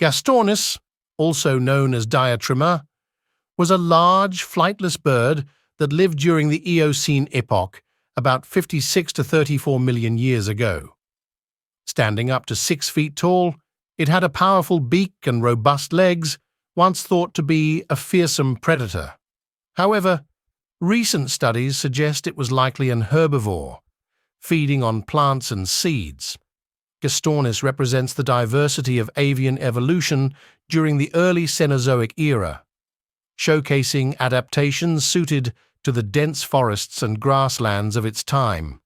Gastornis, also known as diatryma, was a large, flightless bird that lived during the Eocene epoch about 56 to 34 million years ago. Standing up to 6 feet tall, it had a powerful beak and robust legs, once thought to be a fearsome predator. However, recent studies suggest it was likely an herbivore, feeding on plants and seeds. Gastornis represents the diversity of avian evolution during the early Cenozoic era, showcasing adaptations suited to the dense forests and grasslands of its time.